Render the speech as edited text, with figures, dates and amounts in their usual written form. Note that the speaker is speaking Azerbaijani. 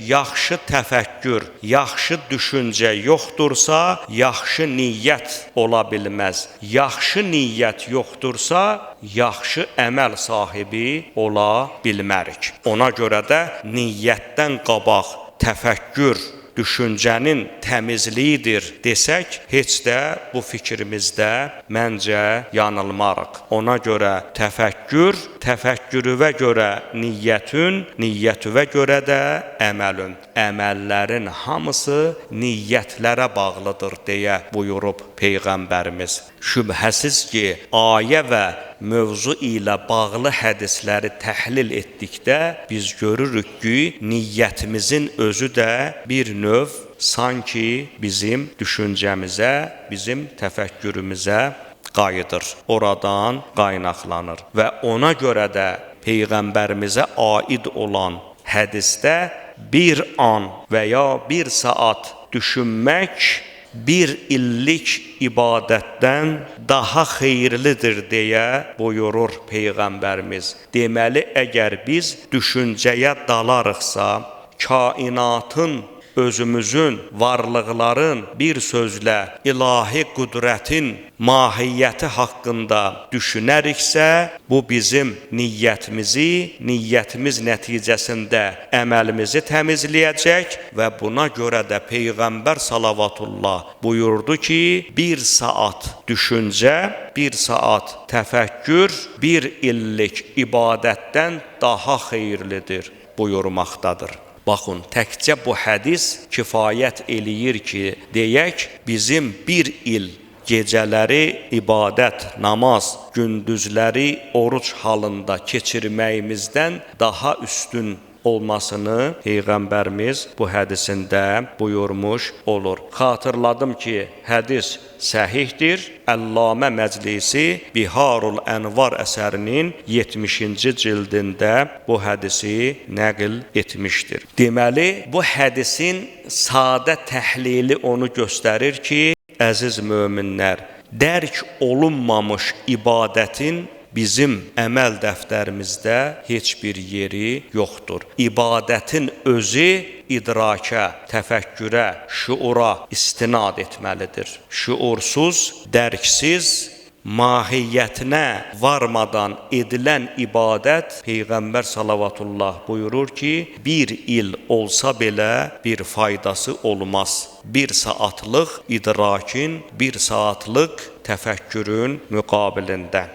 yaxşı təfəkkür, yaxşı düşüncə yoxdursa, yaxşı niyyət ola bilməz. Yaxşı niyyət yoxdursa, yaxşı əməl sahibi ola bilmərik. Ona görə də niyyətdən qabaq təfəkkür, düşüncənin təmizliyidir desək, heç də bu fikrimizdə məncə yanılmarıq. Ona görə təfəkkür, təfəkkürüvə görə niyyətün, niyyətüvə görə də əməlün. Əməllərin hamısı niyyətlərə bağlıdır deyə buyurub Peyğəmbərimiz. Şübhəsiz ki, ayə və mövzu ilə bağlı hədisləri təhlil etdikdə biz görürük ki, niyyətimizin özü də bir növ sanki bizim düşüncəmizə, bizim təfəkkürümüzə qayıdır. Oradan qaynaqlanır və ona görə də Peyğəmbərimizə aid olan hədisdə bir an və ya bir saat düşünmək bir illik ibadətdən daha xeyirlidir deyə buyurur Peyğəmbərimiz. Deməli, əgər biz düşüncəyə dalarıqsa, kainatın, özümüzün, varlıqların bir sözlə ilahi qüdrətin mahiyyəti haqqında düşünəriksə, bu bizim niyyətimiz nəticəsində əməlimizi təmizləyəcək və buna görə də Peyğəmbər salavatullah buyurdu ki, bir saat düşüncə, bir saat təfəkkür, bir illik ibadətdən daha xeyirlidir buyurmaqdadır. Baxın, təkcə bu hədis kifayət eləyir ki, deyək, bizim bir il gecələri ibadət, namaz, gündüzləri oruç halında keçirməyimizdən daha üstün olmasını Peyğəmbərimiz bu hədisində buyurmuş olur. Xatırladım ki, hədis səhihdir. Əllamə Məclisi Biharul Ənvar əsərinin 70-ci cildində bu hədisi nəql etmişdir. Deməli, bu hədisin sadə təhlili onu göstərir ki, əziz möminlər, dərk olunmamış ibadətin bizim əməl dəftərimizdə heç bir yeri yoxdur. İbadətin özü idrakə, təfəkkürə, şuura istinad etməlidir. Şuursuz, dərksiz, mahiyyətinə varmadan edilən ibadət Peyğəmbər salavatullah buyurur ki, bir il olsa belə bir faydası olmaz. Bir saatlıq idrakin, bir saatlıq təfəkkürün müqabilində.